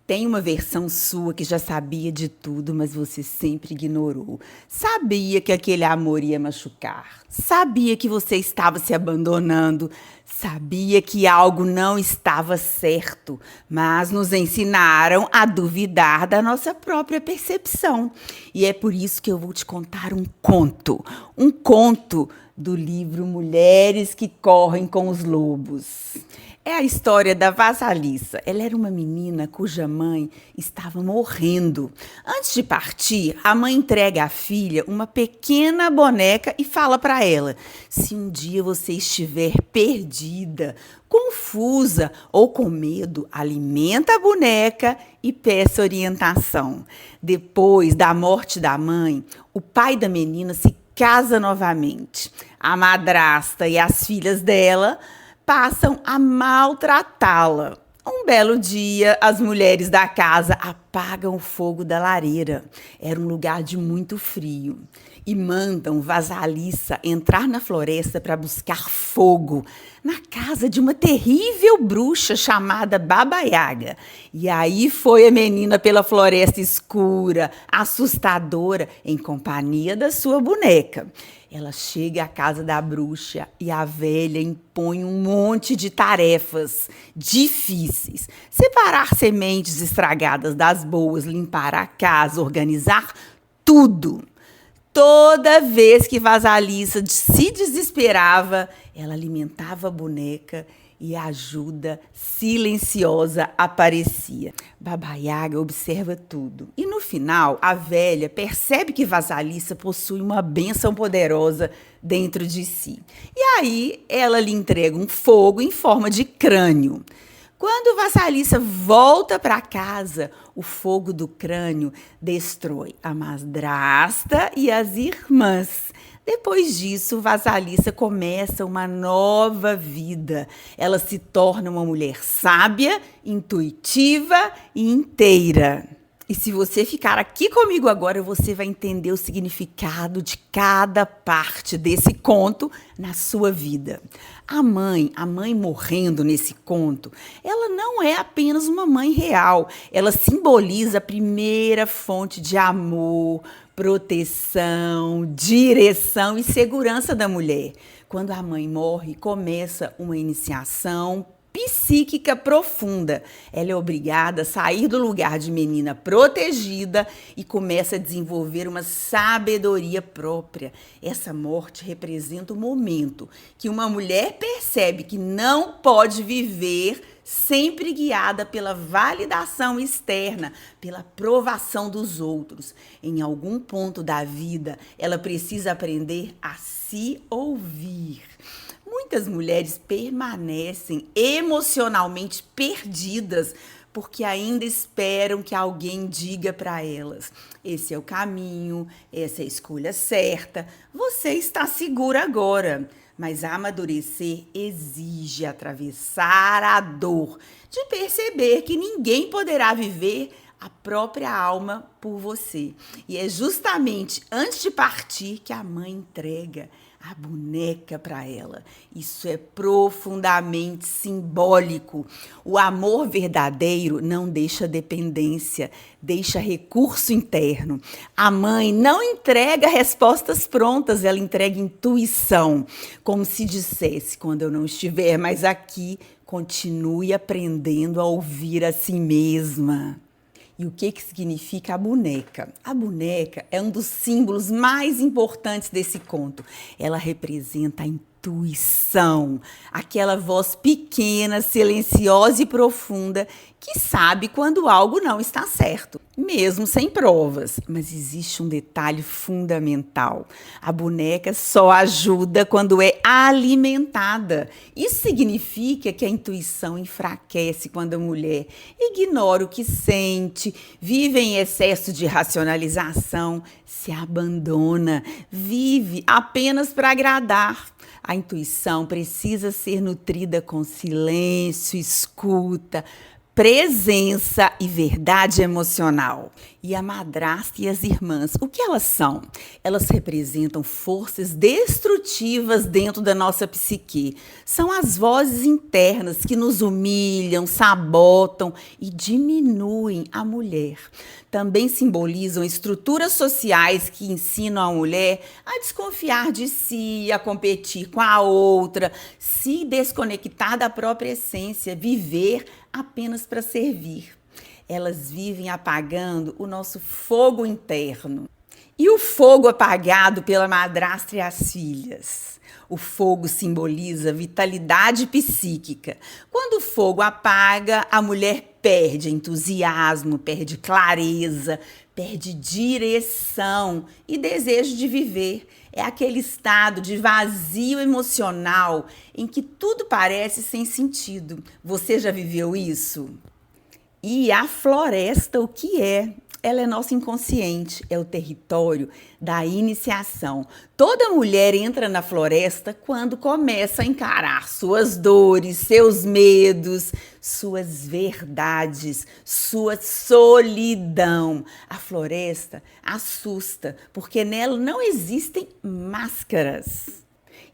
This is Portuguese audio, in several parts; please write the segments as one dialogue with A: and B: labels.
A: Tem uma versão sua que já sabia de tudo, mas você sempre ignorou. Sabia que aquele amor ia machucar. Sabia que você estava se abandonando. Sabia que algo não estava certo, mas nos ensinaram a duvidar da nossa própria percepção. E é por isso que eu vou te contar um conto. Um conto do livro Mulheres que Correm com os Lobos. É a história da Vasalissa. Ela era uma menina cuja mãe estava morrendo. Antes de partir, a mãe entrega à filha uma pequena boneca e fala para ela: se um dia você estiver perdida, confusa ou com medo, alimenta a boneca e peça orientação. Depois da morte da mãe, o pai da menina se casa novamente. A madrasta e as filhas dela passam a maltratá-la. Um belo dia, as mulheres da casa apagam o fogo da lareira. Era um lugar de muito frio. E mandam Vasalissa entrar na floresta para buscar fogo na casa de uma terrível bruxa chamada Baba Yaga. E aí foi a menina pela floresta escura, assustadora, em companhia da sua boneca. Ela chega à casa da bruxa e a velha impõe um monte de tarefas difíceis. Separar sementes estragadas das boas, limpar a casa, organizar tudo. Toda vez que Vasalissa se desesperava, ela alimentava a boneca e a ajuda silenciosa aparecia. Baba Yaga observa tudo. E no final, a velha percebe que Vasalissa possui uma bênção poderosa dentro de si. E aí, ela lhe entrega um fogo em forma de crânio. Quando Vasalissa volta para casa, o fogo do crânio destrói a madrasta e as irmãs. Depois disso, Vasalissa começa uma nova vida. Ela se torna uma mulher sábia, intuitiva e inteira. E se você ficar aqui comigo agora, você vai entender o significado de cada parte desse conto na sua vida. A mãe morrendo nesse conto, ela não é apenas uma mãe real. Ela simboliza a primeira fonte de amor, proteção, direção e segurança da mulher. Quando a mãe morre, começa uma iniciação psíquica profunda. Ela é obrigada a sair do lugar de menina protegida e começa a desenvolver uma sabedoria própria. Essa morte representa o momento que uma mulher percebe que não pode viver sempre guiada pela validação externa, pela aprovação dos outros. Em algum ponto da vida, ela precisa aprender a se ouvir. Muitas mulheres permanecem emocionalmente perdidas porque ainda esperam que alguém diga para elas: esse é o caminho, essa é a escolha certa, você está segura agora. Mas amadurecer exige atravessar a dor de perceber que ninguém poderá viver a própria alma por você. E é justamente antes de partir que a mãe entrega a boneca para ela. Isso é profundamente simbólico. O amor verdadeiro não deixa dependência, deixa recurso interno. A mãe não entrega respostas prontas, ela entrega intuição, como se dissesse: quando eu não estiver mais aqui, continue aprendendo a ouvir a si mesma. E o que significa a boneca? A boneca é um dos símbolos mais importantes desse conto. Ela representa a intuição, aquela voz pequena, silenciosa e profunda que sabe quando algo não está certo, mesmo sem provas. Mas existe um detalhe fundamental: a boneca só ajuda quando é alimentada. Isso significa que a intuição enfraquece quando a mulher ignora o que sente, vive em excesso de racionalização, se abandona, vive apenas para agradar. A intuição precisa ser nutrida com silêncio, escuta, presença e verdade emocional. E a madrasta e as irmãs, o que elas são? Elas representam forças destrutivas dentro da nossa psique. São as vozes internas que nos humilham, sabotam e diminuem a mulher. Também simbolizam estruturas sociais que ensinam a mulher a desconfiar de si, a competir com a outra, se desconectar da própria essência, viver apenas para servir. Elas vivem apagando o nosso fogo interno. E o fogo apagado pela madrasta e as filhas? O fogo simboliza vitalidade psíquica. Quando o fogo apaga, a mulher perde entusiasmo, perde clareza, perde direção e desejo de viver. É aquele estado de vazio emocional em que tudo parece sem sentido. Você já viveu isso? E a floresta, o que é? Ela é nosso inconsciente, é o território da iniciação. Toda mulher entra na floresta quando começa a encarar suas dores, seus medos, suas verdades, sua solidão. A floresta assusta, porque nela não existem máscaras.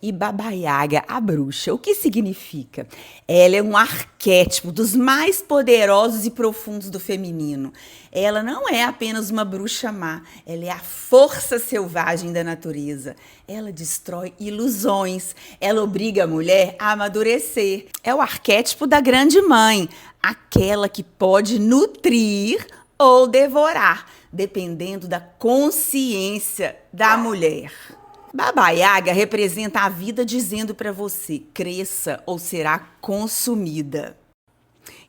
A: E Baba Yaga, a bruxa, o que significa? Ela é um arquétipo dos mais poderosos e profundos do feminino. Ela não é apenas uma bruxa má, ela é a força selvagem da natureza. Ela destrói ilusões, ela obriga a mulher a amadurecer. É o arquétipo da grande mãe, aquela que pode nutrir ou devorar, dependendo da consciência da mulher. Baba Yaga representa a vida dizendo para você, cresça ou será consumida.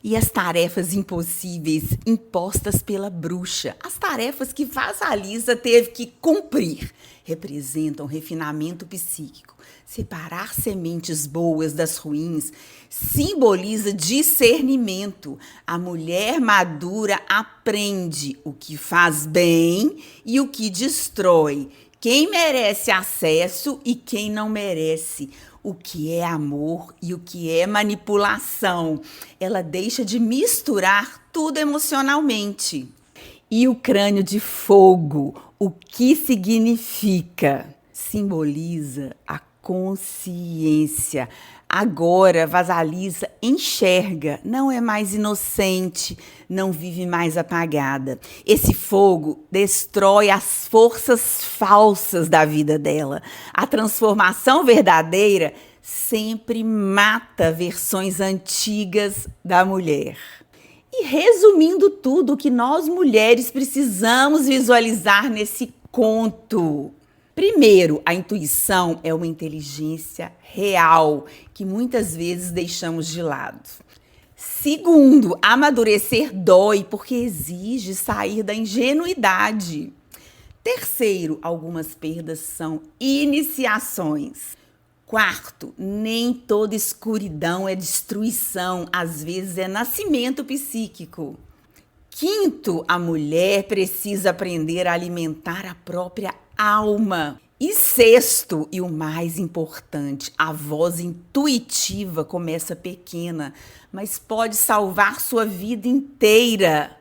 A: E as tarefas impossíveis impostas pela bruxa, as tarefas que Vasalisa teve que cumprir, representam refinamento psíquico. Separar sementes boas das ruins simboliza discernimento. A mulher madura aprende o que faz bem e o que destrói. Quem merece acesso e quem não merece. O que é amor e o que é manipulação. Ela deixa de misturar tudo emocionalmente. E o crânio de fogo, o que significa? Simboliza a consciência. Agora, Vasalisa enxerga, não é mais inocente, não vive mais apagada. Esse fogo destrói as forças falsas da vida dela. A transformação verdadeira sempre mata versões antigas da mulher. E resumindo tudo, o que nós mulheres precisamos visualizar nesse conto. Primeiro, a intuição é uma inteligência real que muitas vezes deixamos de lado. Segundo, amadurecer dói porque exige sair da ingenuidade. Terceiro, algumas perdas são iniciações. Quarto, nem toda escuridão é destruição, às vezes é nascimento psíquico. Quinto, a mulher precisa aprender a alimentar a própria alma. E sexto, e o mais importante, a voz intuitiva começa pequena, mas pode salvar sua vida inteira.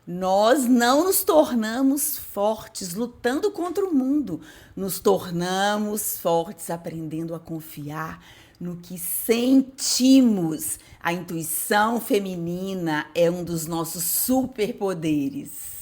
A: Nós não nos tornamos fortes lutando contra o mundo, nos tornamos fortes aprendendo a confiar no que sentimos. A intuição feminina é um dos nossos superpoderes.